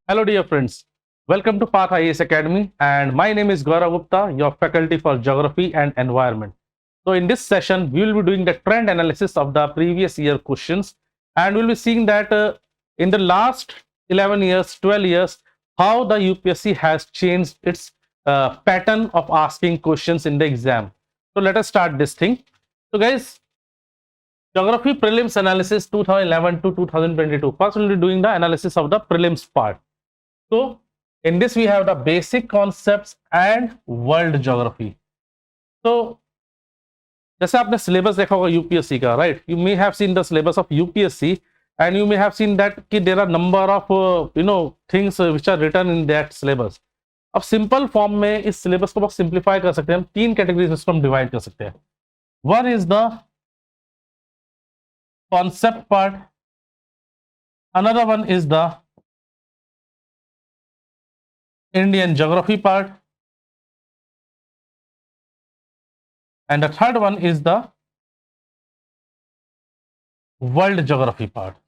Hello dear friends, welcome to Path IAS Academy and my name is Gaurav Gupta, your faculty for Geography and Environment. So in this session, we will be doing the trend analysis of the previous year questions and we'll be seeing that in the last 11 years, 12 years, how the UPSC has changed its pattern of asking questions in the exam. So let us start this thing. So guys, Geography Prelims Analysis 2011 to 2022. First, we'll be doing the analysis of the prelims part. So in this we have the basic concepts and world geography. So जैसे आपने syllabus देखा होगा UPSC का, right? You may have seen the syllabus of UPSC and you may have seen that कि there are number of things which are written in that syllabus. अब simple form में इस syllabus को बहुत simplify कर सकते हैं, हम तीन कैटेगरीज में इसको हम डिवाइड कर सकते हैं. One is the concept part, another one is the Indian geography part, and the third one is the world geography part.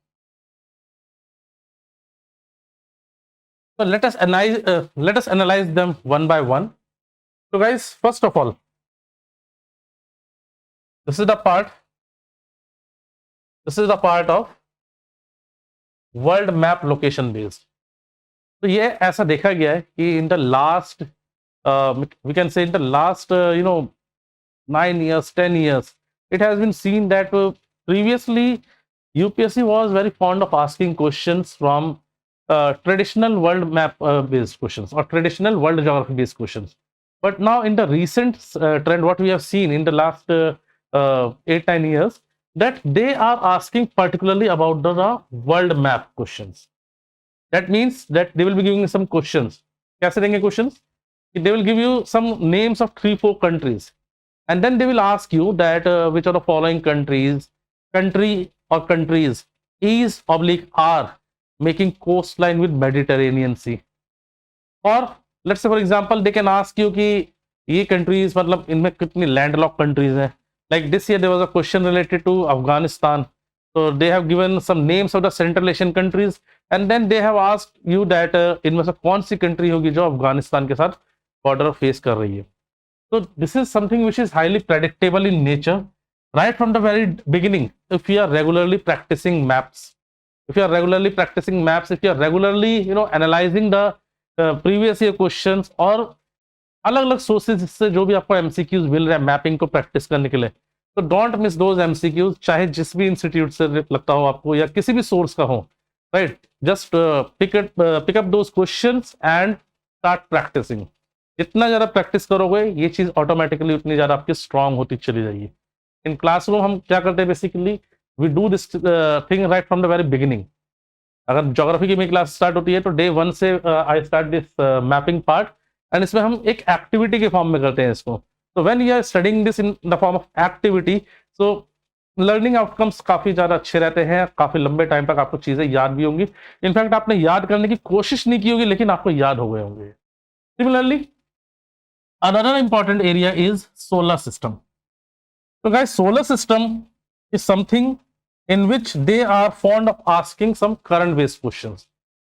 So let us analyze them one by one. So guys, first of all, this is the part of world map location based. तो ये ऐसा देखा गया है कि in the last we can say in the last 9 years, 10 years, it has been seen that previously UPSC was very fond of asking questions from traditional world map based questions or traditional world geography based questions. But now in the recent trend, what we have seen in the last 8-9 years, that they are asking particularly about the world map questions. That means that they will be giving some questions. कैसे देंगे questions? They will give you some names of 3-4 countries, and then they will ask you that which are the following countries or countries are making coastline with Mediterranean Sea. Or let's say for example they can ask you कि ये countries मतलब इनमें कितनी landlocked countries हैं. Like this year there was a question related to Afghanistan. So they have given some names of the Central Asian countries, and then they have asked you that इनमें से कौन सी country होगी जो अफगानिस्तान के साथ border face कर रही है. So this is something which is highly predictable in nature right from the very beginning. If you are regularly practicing maps, if you are regularly analyzing the previous year questions और अलग अलग sources से जो भी आपको MCQs मिल रहा है mapping को प्रैक्टिस करने के लिए, तो डोंट मिस दोज एमसीक्यूज, चाहे जिस भी इंस्टीट्यूट से लगता हो आपको या किसी भी सोर्स का हो, right? Just pick up those questions and start practicing. जितना ज़्यादा प्रैक्टिस करोगे ये चीज़ ऑटोमेटिकली उतनी ज़्यादा आपकी स्ट्रांग होती चली जाएगी. इन क्लासरूम हम क्या करते हैं, basically we do this thing right from the very beginning. अगर ज्योग्राफी की मेरी क्लास स्टार्ट होती है तो डे 1 से I start this mapping part, and इसमें हम एक एक्टिविटी के फॉर्म में करते हैं इसको. तो when you are studying this in the form of activity, so learning outcomes काफी ज्यादा अच्छे रहते हैं, काफी लंबे टाइम तक आपको चीजें याद भी होंगी. इनफैक्ट आपने याद करने की कोशिश नहीं की होगी लेकिन आपको याद हो गए होंगे. Similarly another important area is solar system. तो guys, solar system is something in which they are fond of asking some current based questions.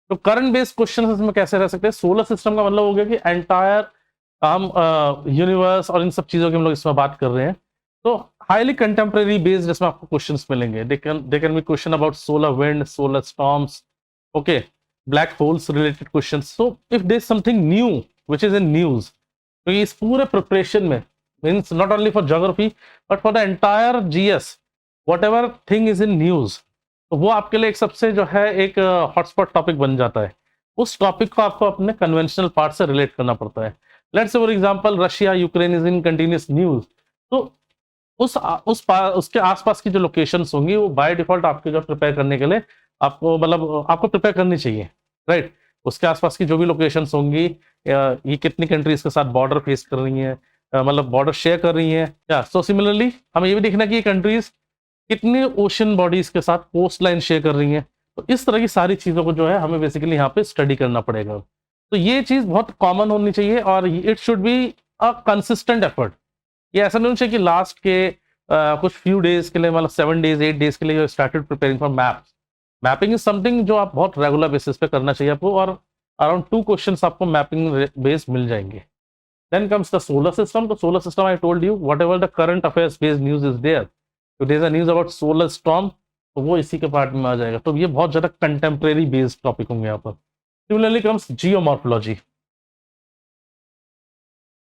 तो करंट बेस्ड क्वेश्चन इसमें कैसे रह सकते हैं? सोलर सिस्टम का मतलब हो गया कि एंटायर हम यूनिवर्स और इन सब चीजों की हम लोग इसमें बात कर रहे हैं. तो हाईली कंटेम्प्रेरी बेस्ड इसमें आपको क्वेश्चंस मिलेंगे. They can be question about solar wind, solar storms, okay, black holes related questions. So if there is something new which is in news, तो इस पूरे प्रिपरेशन में means not only for geography but for the entire GS, whatever thing is in news, तो वो आपके लिए एक सबसे जो है एक हॉटस्पॉट टॉपिक बन जाता है. उस टॉपिक को आपको अपने कन्वेंशनल पार्ट से रिलेट करना पड़ता है. Let's say for example Russia Ukraine is in continuous news, तो उसके आसपास की जो लोकेशंस होंगी वो बाय डिफॉल्ट आपके जो प्रिपेयर करने के लिए आपको प्रिपेयर करनी चाहिए, राइट? उसके आसपास की जो भी लोकेशंस होंगी, ये कितनी कंट्रीज के साथ बॉर्डर फेस कर रही हैं, मतलब बॉर्डर शेयर कर रही हैं क्या. सो सिमिलरली हमें ये भी देखना कि ये कंट्रीज कितने ओशन बॉडीज के साथ कोस्ट लाइन शेयर कर रही हैं. तो इस तरह की सारी चीज़ों को जो है हमें बेसिकली यहाँ पे स्टडी करना पड़ेगा. तो ये चीज़ बहुत कॉमन होनी चाहिए और it should be a consistent effort. ये ऐसा नहीं होना चाहिए कि लास्ट के कुछ फ्यू डेज के लिए, मतलब 7 days 8 days के लिए started preparing for maps. Mapping is something जो आप बहुत रेगुलर बेसिस पे करना चाहिए आपको, और अराउंड 2 क्वेश्चंस आपको मैपिंग बेस्ड मिल जाएंगे। Then comes the solar system. तो solar system I told you whatever the current affairs based news is there, तो there is a news about solar storm, तो वो इसी के पार्ट में आ जाएगा। तो ये बहुत ज्यादा कंटेम्प्रेरी बेस्ड टॉपिक होंगे यहाँ पर। Similarly comes geomorphology.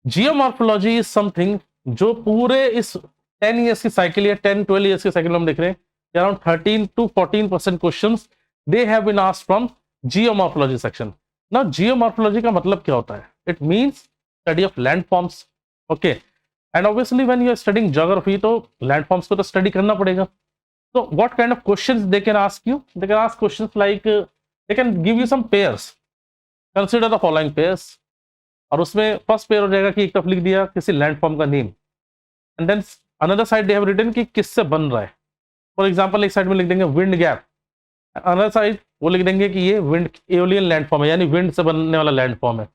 Geomorphology is something जो पूरे इस 10 ईयर्स की साइकिल या 10-12 ईयर्स की साइकिल में हम देख रहे हैं, around 13 to 14% questions they have been asked from geomorphology section. ना जियोमॉर्फोलॉजी का मतलब क्या होता है? It means study of landforms. Okay, and obviously when you are studying geography तो लैंडफॉर्म्स को तो स्टडी करना पड़ेगा। तो what kind of questions they can ask you? They can ask questions like they can give you some pairs, consider the following pairs, और उसमें first pair हो जाएगा कि एक तरफ लिख दिया किसी लैंडफॉर्म का name, and then another side they have written कि किससे बन रहा है। फॉर एग्जांपल एक साइड में लिख देंगे विंड गैप, अनदर साइड वो लिख देंगे कि ये विंड एओलियन लैंडफॉर्म है, यानी विंड से बनने वाला लैंडफॉर्म है।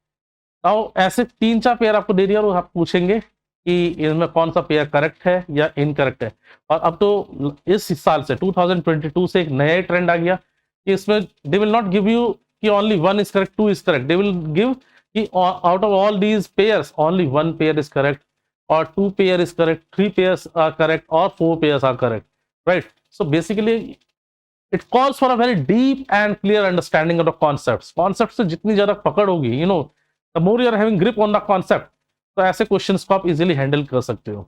तो ऐसे 3-4 पेयर आपको दे दिया और आप पूछेंगे कि इनमें कौन सा पेयर करेक्ट है या इनकरेक्ट है। और अब तो इस साल से 2022 से एक नया ट्रेंड आ गया कि इसमें they will not give you कि only 1 is correct, 2 is correct, they will give कि out of all these pairs only 1 pair is correct, or 2 pair is correct, 3 pairs are correct, or 4 pairs are correct, right? So basically it calls for a very deep and clear understanding of the concepts. Concepts से जितनी ज्यादा पकड़ होगी, you know, the more you are having grip on the concept, तो ऐसे questions को आप easily handle कर सकते हो।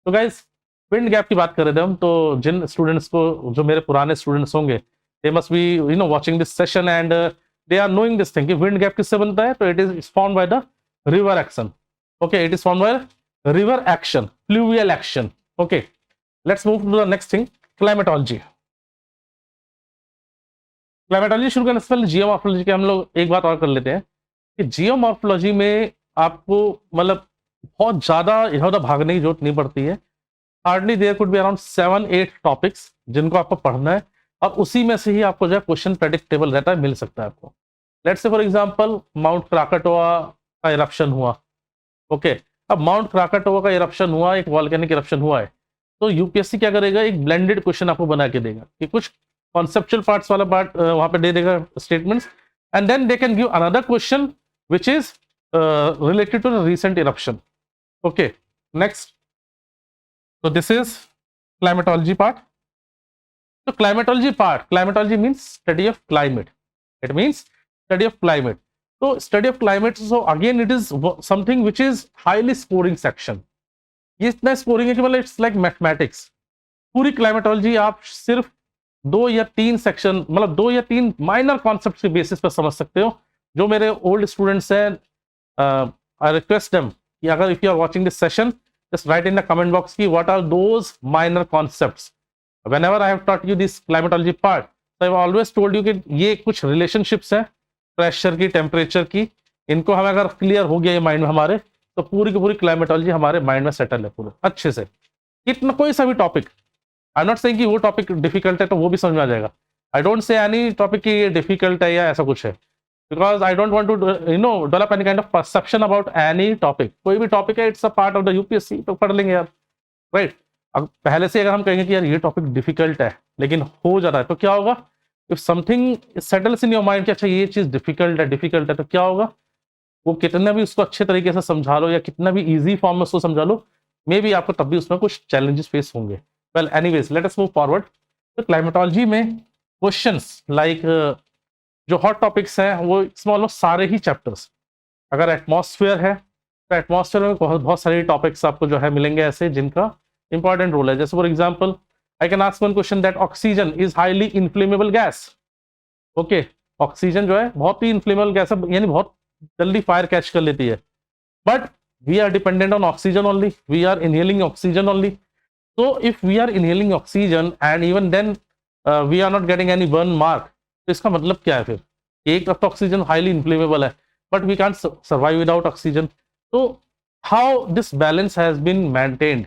तो गाइस, विंड गैप की बात कर रहे थे हम, तो जिन स्टूडेंट्स को, जो मेरे पुराने स्टूडेंट्स होंगे, they must be you know watching this session and they are knowing this thing कि विंड गैप किससे बनता है। तो it is formed by the river action. Okay, it is formed by river action, fluvial action. Okay, let's move to the next thing, climatology. Climatology शुरू करने से पहले geomorphology के हम लोग एक बात और कर लेते हैं कि जियोमॉर्फोलॉजी में आपको मतलब बहुत ज्यादा इधर उधर भागने की जरूरत नहीं पड़ती है। Hardly there could be around 7-8 topics जिनको आपको पढ़ना है, और उसी में से ही आपको जो है क्वेश्चन प्रेडिक्टेबल रहता है, मिल सकता है आपको। Let's say for example mount Krakatoa का इरप्शन हुआ। ओके, अब माउंट क्राकाटोआ का इरप्शन हुआ, एक वॉल्केनिक इरप्शन हुआ है, तो यूपीएससी क्या करेगा, एक ब्लेंडेड क्वेश्चन आपको बना के देगा कि कुछ कॉन्सेप्चुअल पार्ट्स वाला पार्ट वहां पे दे देगा statements, and then they can give another question which is related to the recent eruption. Okay, next, तो दिस इज क्लाइमेटोलॉजी पार्ट। तो climatology means study of climate, it means study of climate. तो study of climate, so again it is something which is highly scoring section. ये इतना scoring है कि मतलब it's like mathematics. पूरी climatology आप सिर्फ 2 या 3 सेक्शन, मतलब 2 या 3 माइनर कॉन्सेप्ट के बेसिस पर समझ सकते हो। जो मेरे ओल्ड स्टूडेंट्स हैं, आई रिक्वेस्ट देम कि अगर if you are watching this session, just write in the comment box की what are those minor concepts. Whenever I have taught you this climatology part, तो I have always told you कि ये कुछ relationships हैं pressure की, temperature की, इनको हमें अगर क्लियर हो गया ये माइंड में हमारे, तो पूरी की पूरी क्लाइमेटोलॉजी हमारे माइंड में सेटल है पूरे अच्छे से। इतना कोई सा भी topic, I am not saying कि वो टॉपिक डिफिकल्ट है तो वो भी समझ में आ जाएगा। I don't say any topic की ये डिफिकल्ट है या ऐसा कुछ है, because I don't want to you know develop any kind of perception about any topic. कोई भी टॉपिक है, it's a part of the UPSC, तो पढ़ लेंगे यार, राइट। अब पहले से अगर हम कहेंगे कि यार ये टॉपिक डिफिकल्ट है लेकिन हो जाता है, तो क्या होगा, if something settles in your mind कि अच्छा ये चीज डिफिकल्ट है, तो क्या होगा, वो कितना भी उसको अच्छे तरीके से समझा लो या कितना भी इजी फॉर्म में उसको समझा लो, मे बी आपको तब भी उसमें कुछ चैलेंजेस फेस होंगे। Well anyways, let us move forward. तो क्लाइमेटोलॉजी में क्वेश्चंस लाइक जो हॉट टॉपिक्स हैं वो इसमें ऑलमोस्ट सारे ही चैप्टर्स। अगर एटमॉस्फेयर है तो एटमॉस्फेयर में बहुत सारे टॉपिक्स आपको जो है मिलेंगे ऐसे जिनका इंपॉर्टेंट रोल है। जैसे for example I can ask one question that oxygen is highly inflammable gas. Okay, oxygen जो है बहुत ही इन्फ्लेमेबल गैस है, यानी बहुत जल्दी फायर कैच कर लेती है, but we are dependent on oxygen only, we are inhaling oxygen only. तो if we are inhaling oxygen and even then we are not getting any burn mark, तो इसका मतलब क्या है फिर, एक तरफ तो ऑक्सीजन हाईली इन्फ्लेमेबल है but we can't survive without oxygen. तो how this balance has been maintained,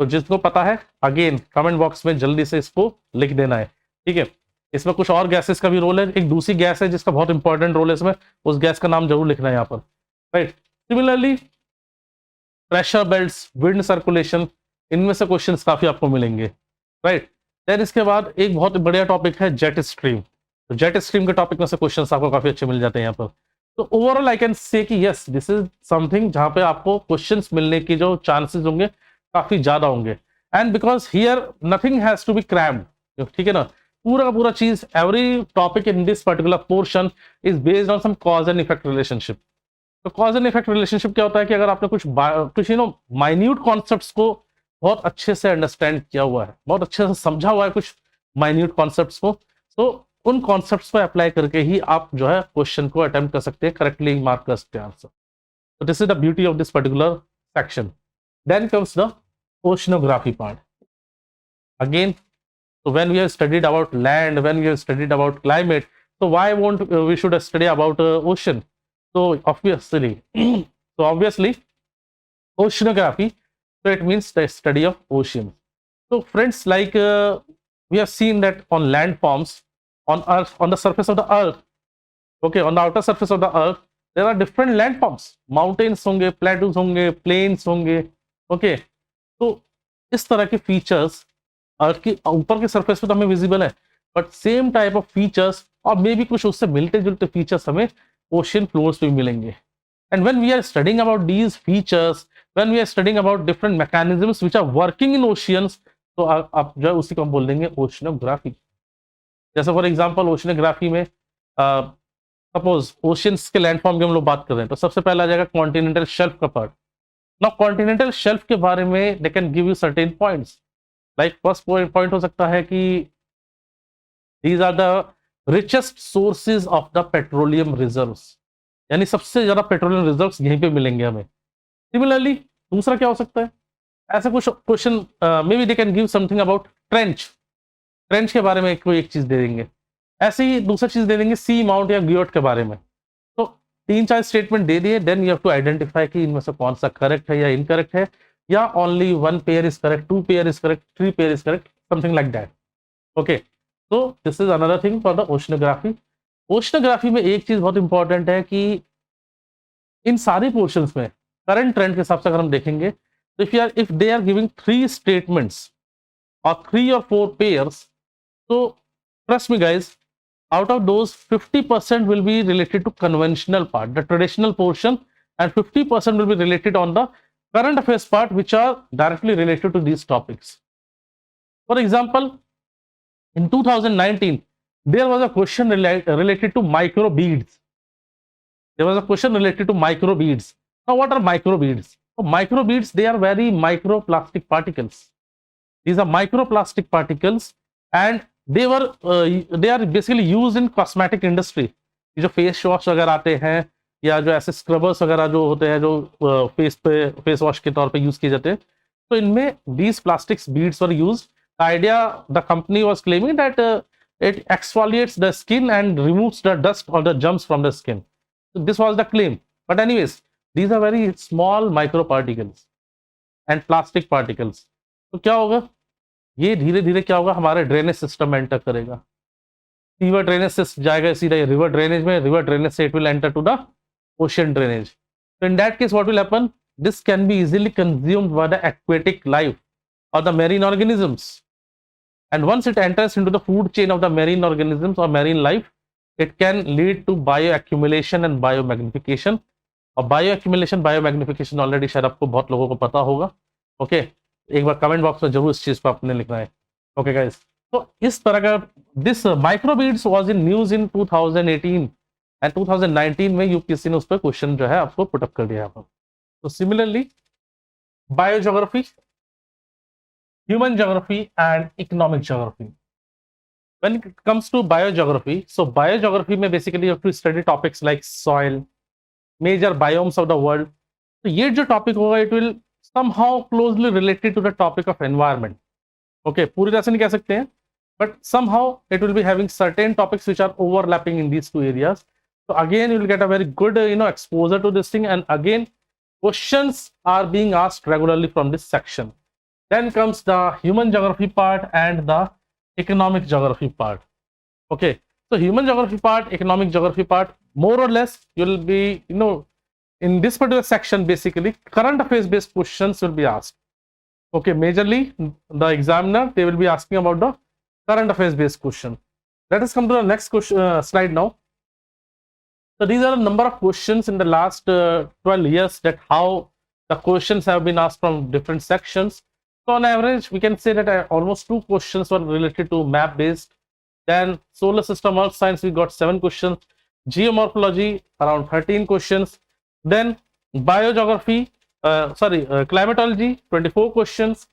तो जिसको पता है अगेन कमेंट बॉक्स में जल्दी से इसको लिख देना है, ठीक है। इसमें कुछ और गैसेस का भी रोल है, एक दूसरी गैस है जिसका बहुत इंपॉर्टेंट रोल है इसमें, उस गैस का नाम जरूर लिखना है यहाँ पर, right. Similarly pressure belts, wind circulation, इनमें से क्वेश्चंस काफी आपको मिलेंगे, राइट। देन इसके बाद एक बहुत बढ़िया टॉपिक है जेट स्ट्रीम। तो जेट स्ट्रीम के टॉपिक में से क्वेश्चंस आपको काफी अच्छे मिल जाते हैं यहाँ पर। तो ओवरऑल आई कैन से कि यस दिस इज समथिंग जहां पे आपको क्वेश्चंस मिलने की जो चांसेस होंगे काफी ज्यादा होंगे। And because here nothing has to be crammed, ठीक है ना, पूरा का पूरा चीज every topic in this particular portion is based on some cause and effect relationship. तो कॉज एंड इफेक्ट रिलेशनशिप क्या होता है कि अगर आपने कुछ माइन्यूट कॉन्सेप्ट्स को बहुत अच्छे से अंडरस्टैंड किया हुआ है, बहुत अच्छे से समझा हुआ है कुछ माइन्यूट कॉन्सेप्ट्स को, तो उन कॉन्सेप्ट्स को अप्लाई करके ही आप जो है क्वेश्चन को अटेम्प्ट कर सकते हैं, करेक्टली मार्क कर सकते हैं आंसर। तो this is the beauty of this particular section. Then comes the oceanography part again. So when we have studied about land, when we have studied about climate, so why won't we should study about ocean? So obviously, oceanography. So it means the study of ocean. So friends, like we have seen that on landforms, on Earth, on the surface of the Earth, okay, on the outer surface of the Earth, there are different landforms. Mountains होंगे, plateaus होंगे, plains होंगे, okay. तो इस तरह के features अर्थ की ऊपर के सरफेस पे तो हमें विजिबल है, but same type of features और मे बी कुछ उससे मिलते जुलते फीचर्स हमें ओशियन फ्लोर्स पे मिलेंगे। And when we are studying about these features, when we are studying about different mechanisms which are working in oceans, तो आप जो है उसी को हम बोल देंगे ओशनोग्राफी। जैसे फॉर एग्जांपल ओशनोग्राफी में सपोज ओशियंस के लैंडफॉर्म की हम लोग बात कर रहे हैं, तो सबसे पहला आ जाएगा कॉन्टिनेंटल शेल्फ का पार्ट। नाउ कॉन्टिनेंटल शेल्फ के बारे में they can give you certain points. Like first point हो सकता है कि these are the richest sources of the petroleum reserves, यानी सबसे ज्यादा पेट्रोलियम रिजर्व्स यहीं पे मिलेंगे हमें। सिमिलरली दूसरा क्या हो सकता है, ऐसा कुछ question may be they can give something about trench के बारे में कोई एक चीज दे देंगे, ऐसे ही दूसरा चीज दे देंगे सी माउंट या ग्योट के बारे में। तो 3-4 स्टेटमेंट दे दिए, then you have to identify कि इनमें से कौन सा करेक्ट है या इनकरेक्ट है, या only 1 pair is correct, 2 pair is correct, 3 pair is correct, something like that. Okay, so this is another thing for the oceanography. Oceanography में एक चीज बहुत इंपॉर्टेंट है कि इन सारे पोर्शंस में करंट ट्रेंड के हिसाब से अगर हम देखेंगे, तो if they are giving 3 statements or 3 or 4 pairs, so trust me guys, out of those 50% will be related to conventional part, the traditional portion, and 50% will be related on the current affairs part, which are directly related to these topics. For example, in 2019 there was a question related to microbeads. There was a question related to microbeads. Now what are microbeads? So microbeads, they are very microplastic particles. These are microplastic particles and they are basically used in cosmetic industry. ये जो face wash वगैरह आते हैं या जो ऐसे scrubbers वगैरह जो होते हैं जो फेस वॉश के तौर पे यूज किए जाते हैं, तो इनमें these plastics beads were used. The idea, the company was claiming that it exfoliates the skin and removes the dust or the germs from the skin. So this was the claim. But anyways, these are very small microparticles and plastic particles. तो क्या होगा, ये धीरे धीरे क्या होगा, हमारे drainage system में एंटर करेगा, रिवर ड्रेनेज से जाएगा सीधा रिवर ड्रेनेज में, रिवर ड्रेनेज से it will enter to the ocean drainage. So in that case what will happen, this can be easily consumed by the aquatic life or the marine organisms, and once it enters into the food chain of the marine organisms or marine life, it can lead to bioaccumulation and biomagnification. और bioaccumulation biomagnification already शायद आपको बहुत लोगों को पता होगा। Okay, एक बार comment box में जरूर इस चीज पर आपने लिखना है। ओके गाइस, तो इस तरह का this microbeads was in news in 2018 and 2019 में यूपीएससी ने उस पर क्वेश्चन जो है आपको पुटअप कर दिया है। तो similarly biogeography, human geography and economic geography. When it comes to biogeography, so biogeography में basically you have to study topics like soil, major biomes of the world. तो ये जो टॉपिक होगा it will somehow closely related to the topic of environment. Okay, पूरी तरह से नहीं कह सकते हैं, but somehow it will be having certain topics which are overlapping in these two areas. So again you will get a very good exposure to this thing, and again questions are being asked regularly from this section. Then comes the human geography part and the economic geography part. Okay, so human geography part, economic geography part, more or less you will be in this particular section basically current affairs based questions will be asked. Okay, majorly the examiner they will be asking about the current affairs based question. Let us come to the next question, slide now. So these are a number of questions in the last 12 years, that how the questions have been asked from different sections. So on average, we can say that almost 2 questions were related to map based. Then solar system, earth science, we got 7 questions. Geomorphology, around 13 questions. Then biogeography, climatology, 24 questions.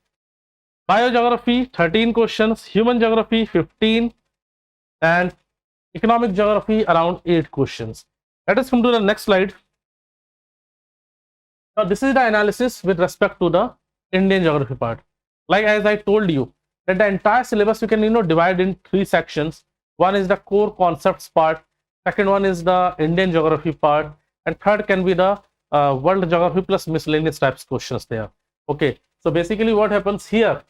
Biogeography, 13 questions. Human geography, 15. And economic geography, around 8 questions. Let us come to the next slide. Now, this is the analysis with respect to the Indian geography part. Like as I told you, that the entire syllabus you can divide in 3 sections. One is the core concepts part, second one is the Indian geography part, and third can be the world geography plus miscellaneous types questions there. Okay, so basically what happens here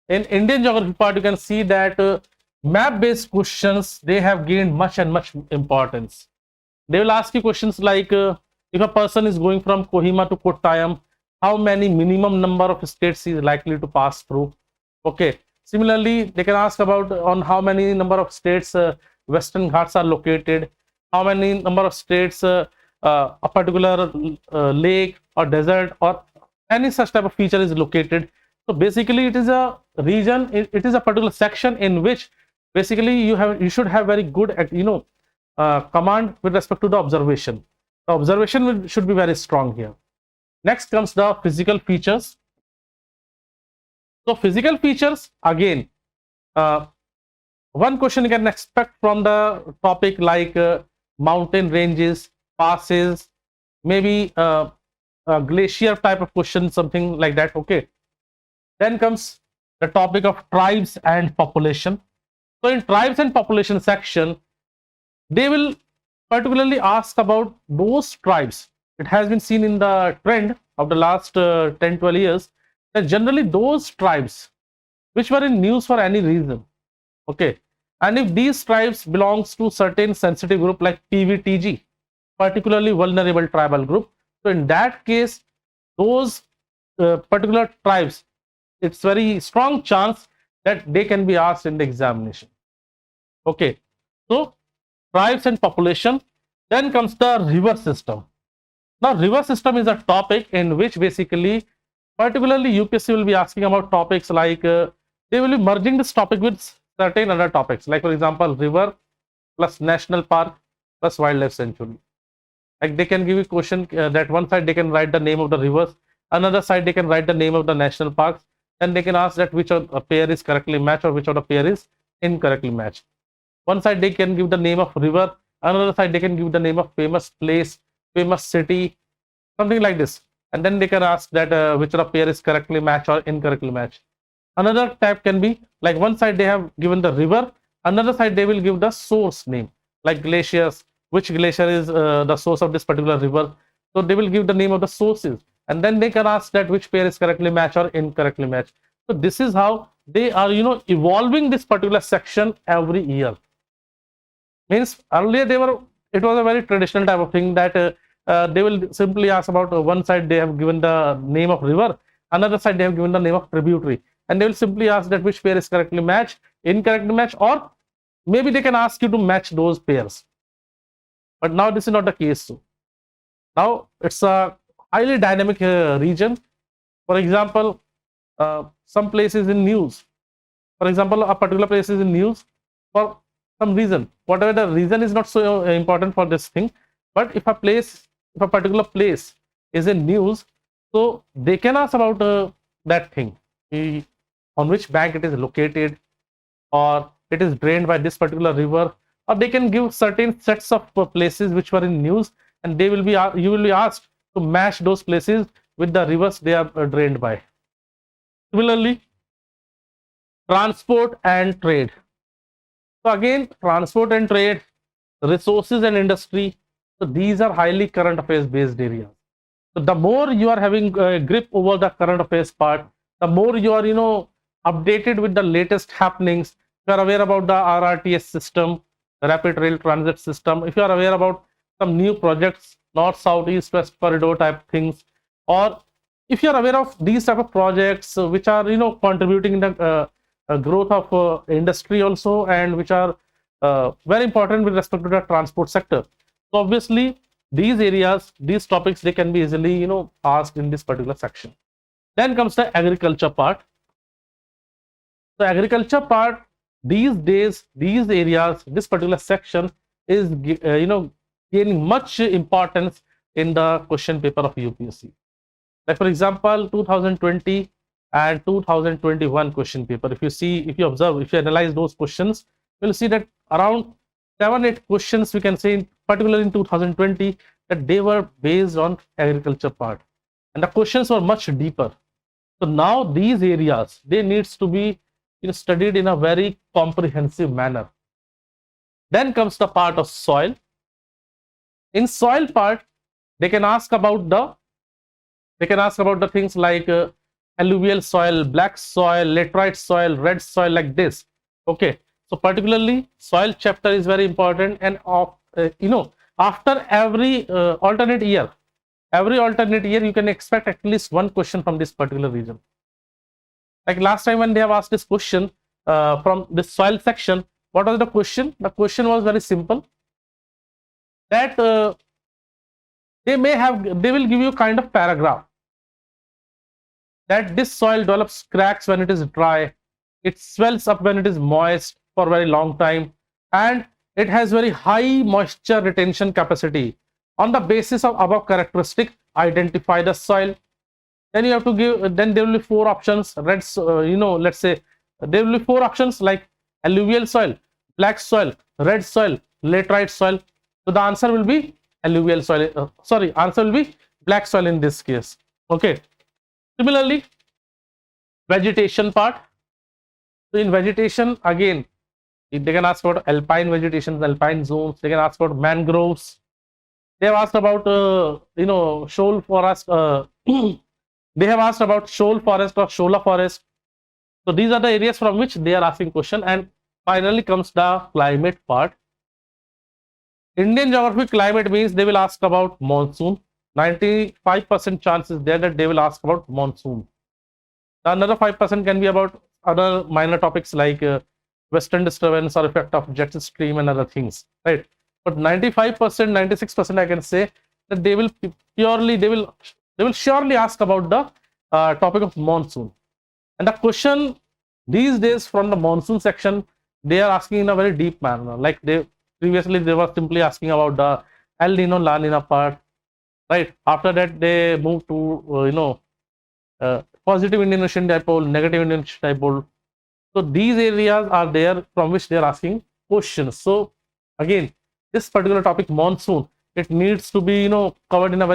in Indian geography part, you can see that map based questions, they have gained much and much importance. They will ask you questions like if a person is going from Kohima to Kottayam, how many minimum number of states is likely to pass through. Okay, similarly they can ask about on how many number of states Western Ghats are located, how many number of states a particular lake or desert or any such type of feature is located. So basically it is a region, it is a particular section in which basically you should have very good at command with respect to the observation. The observation should be very strong here. Next comes the physical features. So physical features, again, one question you can expect from the topic like mountain ranges, passes, maybe a glacier type of question, something like that. Okay. Then comes the topic of tribes and population. So in tribes and population section, they will particularly ask about those tribes. It has been seen in the trend of the last 10-12 years that generally those tribes which were in news for any reason, okay, and if these tribes belongs to certain sensitive group like PVTG, particularly vulnerable tribal group, so in that case those particular tribes, it's very strong chance that they can be asked in the examination. Okay, so tribes and population. Then comes the river system. Now river system is a topic in which basically particularly UPSC will be asking about topics like they will be merging this topic with certain other topics, like for example river plus national park plus wildlife sanctuary. Like they can give you question that one side they can write the name of the rivers, another side they can write the name of the national parks, and they can ask that which of a pair is correctly matched or which of the pair is incorrectly matched. One side they can give the name of river, another side they can give the name of famous place, famous city, something like this, and then they can ask that which of the pair is correctly matched or incorrectly matched. Another type can be like one side they have given the river, another side they will give the source name, like glaciers, which glacier is the source of this particular river, so they will give the name of the sources, and then they can ask that which pair is correctly matched or incorrectly matched. So this is how they are evolving this particular section every year. Means earlier it was a very traditional type of thing that they will simply ask about one side they have given the name of river, another side they have given the name of tributary, and they will simply ask that which pair is correctly matched, incorrectly matched, or maybe they can ask you to match those pairs. But now this is not the case. So now it's a highly dynamic region. For example, some places in news, for example a particular place is in news for some reason, whatever the reason is not so important for this thing, but if a particular place is in news, so they can ask about that thing, on which bank it is located, or it is drained by this particular river, or they can give certain sets of places which were in news, and you will be asked to match those places with the rivers they are drained by. Similarly, transport and trade. So again, transport and trade, resources and industry, so these are highly current affairs based areas. So the more you are having a grip over the current affairs part, the more you are updated with the latest happenings. If you are aware about the RRTS system, rapid rail transit system, if you are aware about some new projects, north, south, east, west corridor type things, or if you are aware of these type of projects which are contributing in the growth of industry also, and which are very important with respect to the transport sector. So obviously, these areas, these topics, they can be easily, asked in this particular section. Then comes the agriculture part. So agriculture part, these days, these areas, this particular section is, gaining much importance in the question paper of UPSC. Like for example, 2020 and 2021 question paper. If you observe, if you analyze those questions, you'll see that around 7-8 questions we can say, particularly in 2020, that they were based on agriculture part, and the questions were much deeper. So now these areas, they needs to be studied in a very comprehensive manner. Then comes the part of soil. In soil part, they can ask about the things like alluvial soil, black soil, laterite soil, red soil, like this. Okay, so particularly soil chapter is very important, and after every alternate year you can expect at least one question from this particular region. Like last time when they have asked this question from this soil section, what was the question? The question was very simple, that they will give you kind of paragraph that this soil develops cracks when it is dry, it swells up when it is moist for a very long time, and it has very high moisture retention capacity. On the basis of above characteristic, identify the soil. Then you have to give, then there will be 4 options. Let's say there will be 4 options like alluvial soil, black soil, red soil, laterite soil. So the answer will be alluvial soil. Answer will be black soil in this case. Okay. Similarly, vegetation part. So in vegetation, again, they can ask about alpine vegetation, alpine zones. They can ask about mangroves. They have asked about shoal forest. They have asked about shoal forest or shola forest. So these are the areas from which they are asking question. And finally comes the climate part. Indian geography climate means they will ask about monsoon. 95% chances there that they will ask about monsoon. Another 5% can be about other minor topics like western disturbance or effect of jet stream and other things, right? But 95%, 96% I can say that they will surely ask about the topic of monsoon. And the question these days from the monsoon section, they are asking in a very deep manner. Like previously they were simply asking about the El Nino, La Nina part, right? After that they moved to positive Indian Ocean dipole, negative Indian Ocean dipole. So these areas are there from which they are asking questions. So again, this particular topic, monsoon, it needs to be covered in a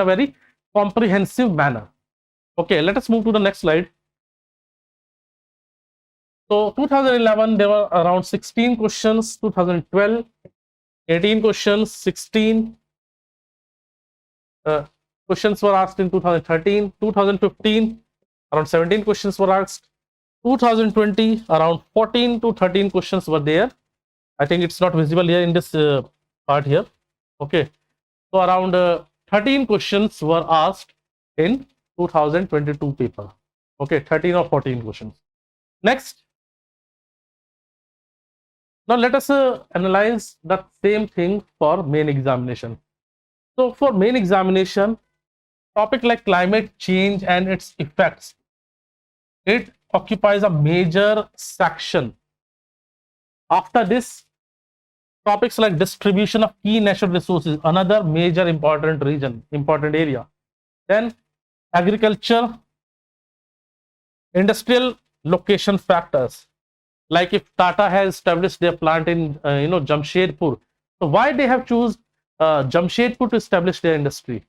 very comprehensive manner. Okay, let us move to the next slide. So 2011 there were around 16 questions, 2012 18 questions, 16 questions were asked in 2013, 2015 around 17 questions were asked, 2020 around 14 to 13 questions were there. I think it's not visible here in this part here. Okay, so around 13 questions were asked in 2022 paper. Okay, 13 or 14 questions. Next, now let us analyze the same thing for main examination. So for main examination, topic like climate change and its effects, it occupies a major section. After this, topics like distribution of key natural resources, another major important area. Then agriculture, industrial location factors, like if Tata has established their plant in Jamshedpur, so why they have choose Jamshedpur to establish their industry?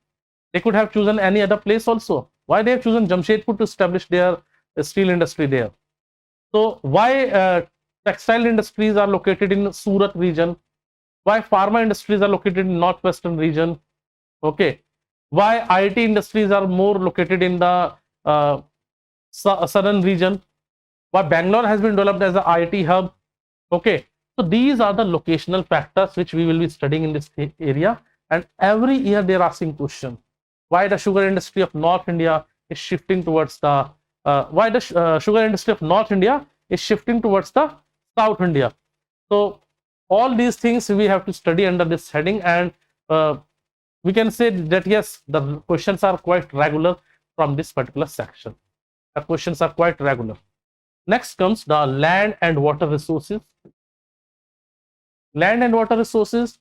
They could have chosen any other place also. Why they have chosen Jamshedpur to establish their steel industry there? So why textile industries are located in Surat region? Why pharma industries are located in northwestern region? Okay, why IT industries are more located in the southern region? Why Bangalore has been developed as an IT hub? Okay, so these are the locational factors which we will be studying in this area, and every year they are asking question. Why the sugar industry of North India is shifting towards the sugar industry of North India is shifting towards the South India? So all these things we have to study under this heading, and we can say that yes, the questions are quite regular from this particular section. The questions are quite regular. Next comes the land and water resources. Land and water resources.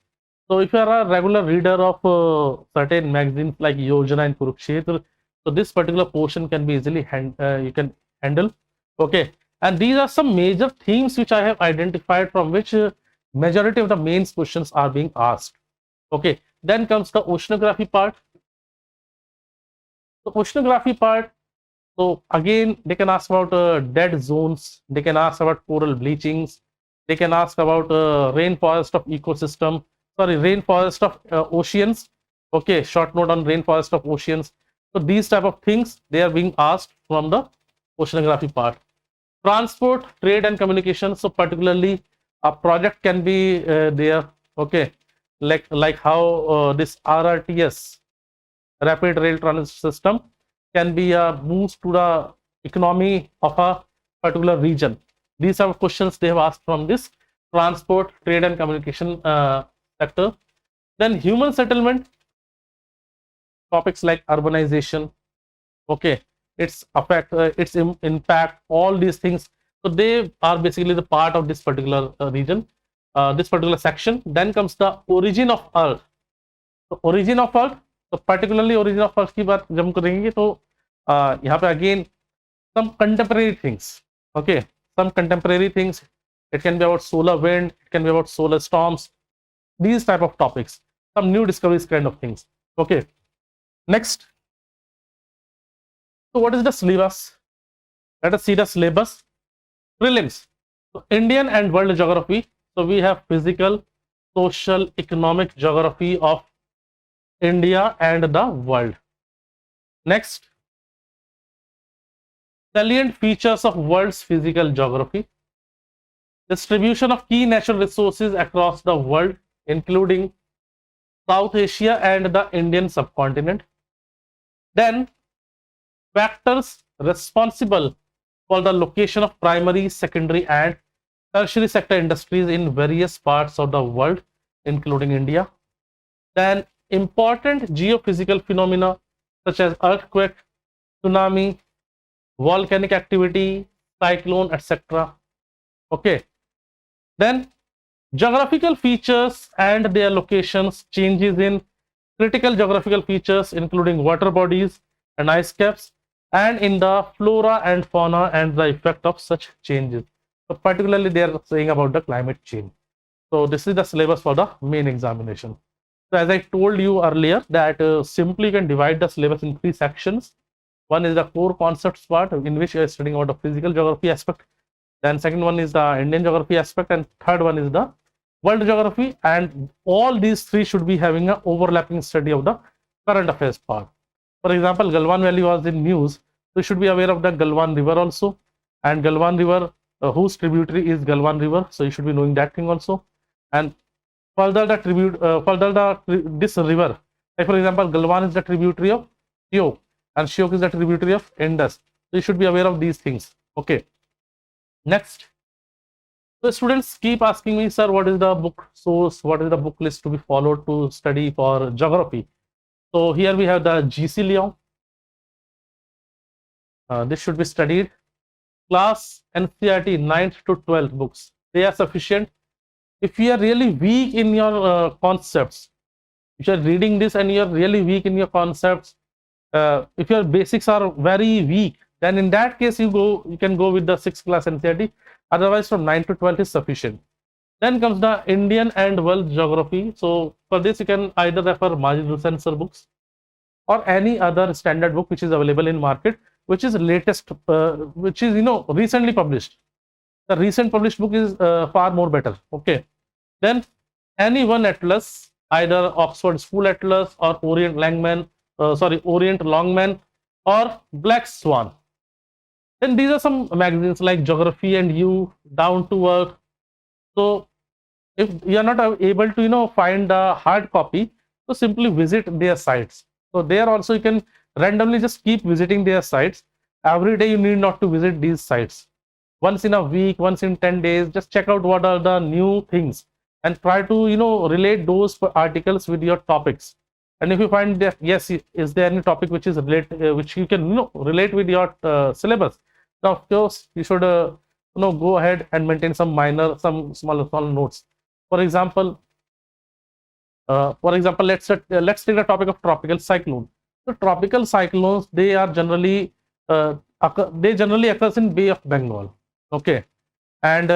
So if you are a regular reader of certain magazines like Yojana and Kurukshetra, so this particular portion can be easily you can handle. Okay, and these are some major themes which I have identified, from which majority of the main questions are being asked. Okay, then comes the oceanography part. So oceanography part, so again they can ask about dead zones, they can ask about coral bleachings, they can ask about rainforest of ecosystem, sorry, rainforest of oceans. Okay, short note on rainforest of oceans. So these type of things, they are being asked from the oceanography part. Transport, trade and communication. So particularly a project can be there. Okay, like how this RRTS, rapid rail transit system, can be a boost to the economy of a particular region. These are questions they have asked from this transport, trade and communication sector. Then human settlement, topics like urbanization, okay, its effect, its impact, all these things. So they are basically the part of this particular region, this particular section. Then comes the origin of earth. So origin of earth, तो particularly origin of earth की बात जब हम करेंगे, तो यहाँ पे again some contemporary things. Okay, some contemporary things. It can be about solar wind, it can be about solar storms, these type of topics, some new discoveries kind of things. Okay, next. So what is the syllabus? Let us see the syllabus. Prelims. So Indian and world geography. So we have physical, social, economic geography of India and the world. Next, salient features of world's physical geography. Distribution of key natural resources across the world, including South Asia and the Indian subcontinent. Then, factors responsible for the location of primary, secondary and tertiary sector industries in various parts of the world, including India. Then, important geophysical phenomena such as earthquake, tsunami, volcanic activity, cyclone, etc. Okay. Then, geographical features and their locations, changes in critical geographical features including water bodies and ice caps, and in the flora and fauna and the effect of such changes. So particularly they are saying about the climate change. So this is the syllabus for the main examination. So as I told you earlier that simply you can divide the syllabus in 3 sections. One is the core concepts part, in which you are studying about the physical geography aspect. Then second one is the Indian geography aspect, and third one is the world geography. And all these 3 should be having an overlapping study of the current affairs part. For example, Galwan Valley was in news, so you should be aware of the Galwan River also. And Galwan River, whose tributary is Galwan River, so you should be knowing that thing also. And further the this river, like for example, Galwan is the tributary of Shyok, and Shyok is the tributary of Indus. So you should be aware of these things. Okay. Next. So students keep asking me, sir, what is the book source? What is the book list to be followed to study for geography? So here we have the GC Lyon. This should be studied. Class NCERT 9th to 12th books, they are sufficient. If you are really weak in your concepts, if you are reading this and you are really weak in your concepts, if your basics are very weak, then in that case you can go with the 6th class NCERT. Otherwise from 9 to 12 is sufficient. Then comes the Indian and world geography. So for this you can either refer Majid Hussain sir books or any other standard book which is available in market, which is latest, which is recently published. The recent published book is far more better. Okay. Then any one atlas, either Oxford School Atlas or Orient Longman or Black Swan. Then these are some magazines like Geography and You, Down to Earth. So if you are not able to find the hard copy, so simply visit their sites. So there also you can randomly just keep visiting their sites. Every day you need not to visit these sites. once in a week, once in 10 days. Just check out what are the new things and try to, relate those articles with your topics. And if you find that, yes, is there any topic which is which you can, relate with your syllabus, now of course you should, go ahead and maintain some small notes. For example, let's take the topic of tropical cyclone. So tropical cyclones, they are generally they generally occurs in Bay of Bengal. Okay, and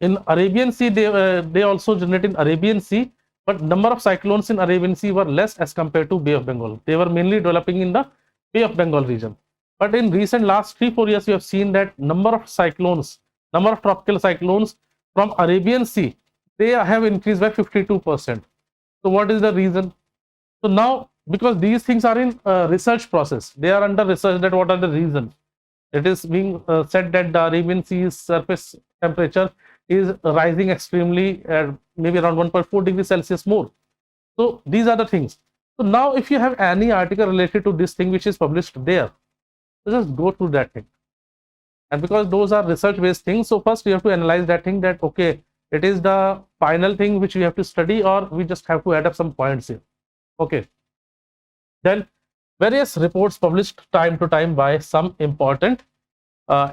in Arabian Sea, they also generate in Arabian Sea, but number of cyclones in Arabian Sea were less as compared to Bay of Bengal. They were mainly developing in the Bay of Bengal region. But in recent last 3-4 years, we have seen that number of tropical cyclones from Arabian Sea, they have increased by 52%. So what is the reason? So now, because these things are in research process, they are under research, that what are the reasons. It is being said that the Arabian Sea's surface temperature is rising extremely at maybe around 1.4 degrees Celsius more. So these are the things. So now if you have any article related to this thing which is published there, so just go through that thing. And because those are research based things, so first you have to analyze that thing, that okay, it is the final thing which we have to study, or we just have to add up some points here. Okay. Then various reports published time to time by some important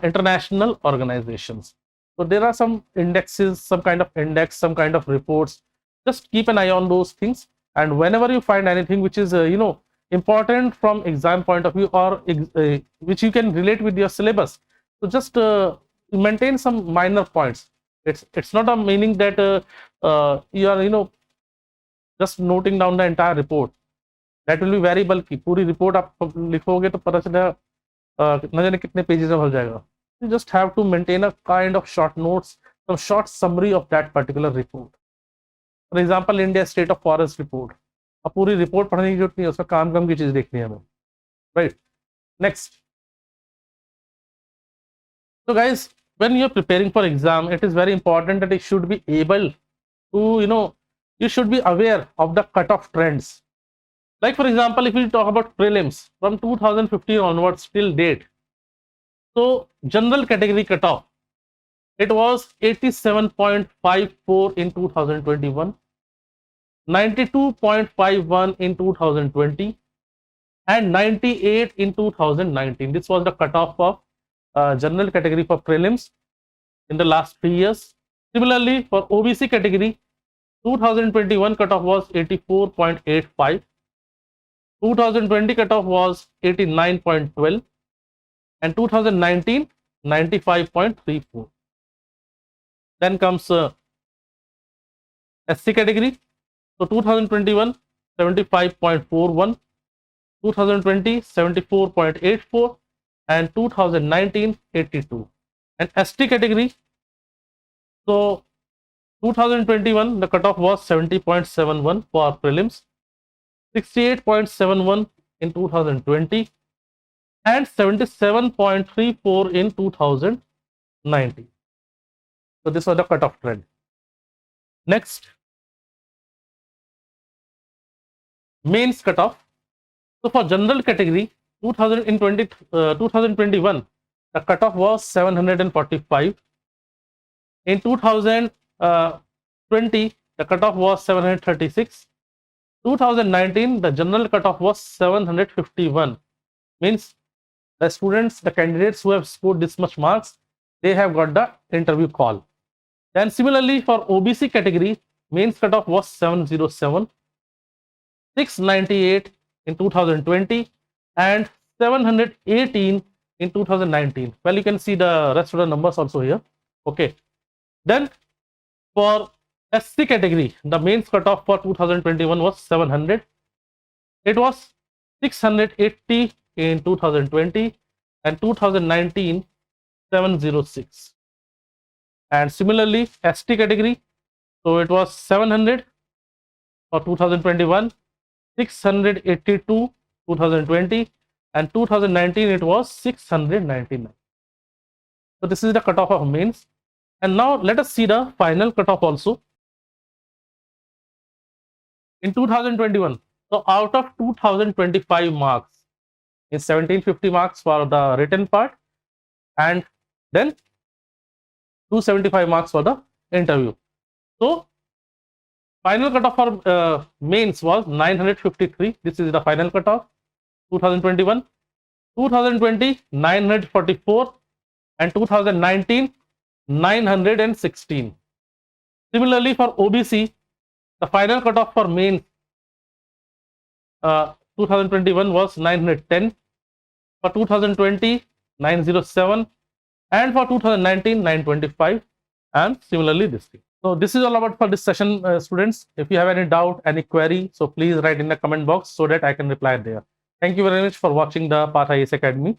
international organizations. So there are some indexes, some kind of index, some kind of reports. Just keep an eye on those things. And whenever you find anything which is, important from exam point of view, or which you can relate with your syllabus, so just maintain some minor points. It's not a meaning that you are, just noting down the entire report. That will be very bulky. पूरी report आप लिखोगे तो पता चलेगा न जाने कितने pages में भर जाएगा. You just have to maintain a kind of short notes, some short summary of that particular report. For example, India State of Forest report. अब पूरी report पढ़ने की जरूरत नहीं है, उसका काम की चीज देखनी है हमें. Right. Next. So guys, when you're preparing for exam, it is very important that you should be able to, you should be aware of the cutoff trends. Like for example, if we talk about prelims from 2015 onwards till date, so general category cutoff, it was 87.54 in 2021, 92.51 in 2020, and 98 in 2019. This was the cutoff of general category for prelims in the last 3 years. Similarly, for OBC category, 2021 cutoff was 84.85. 2020 cutoff was 89.12, and 2019 95.34. Then comes SC category. So 2021 75.41, 2020 74.84, and 2019 82. And ST category, so 2021 the cutoff was 70.71 for prelims, 68.71 in 2020, and 77.34 in 2019. So this was the cutoff trend. Next, mains cutoff. So for general category, 2021 the cutoff was 745. In 2020 the cutoff was 736. 2019 the general cutoff was 751. Means the candidates who have scored this much marks, they have got the interview call. Then similarly for OBC category, mains cutoff was 707, 698 in 2020, and 718 in 2019. Well, you can see the rest of the numbers also here. Okay. Then for SC category, the mains cutoff for 2021 was 700. It was 680 in 2020, and 2019 706. And similarly ST category, so it was 700 for 2021, 682 2020, and 2019 it was 699. So this is the cutoff of mains. And now let us see the final cutoff also. In 2021, so out of 2025 marks, is 1750 marks for the written part and then 275 marks for the interview. So final cutoff for mains was 953. This is the final cutoff. 2021, 2020 944, and 2019 916. Similarly, for OBC, the final cutoff for mains 2021 was 910, for 2020 907, and for 2019 925, and similarly this thing. So this is all about for this session, students. If you have any doubt, any query, so please write in the comment box so that I can reply there. Thank you very much for watching the Path IAS Academy.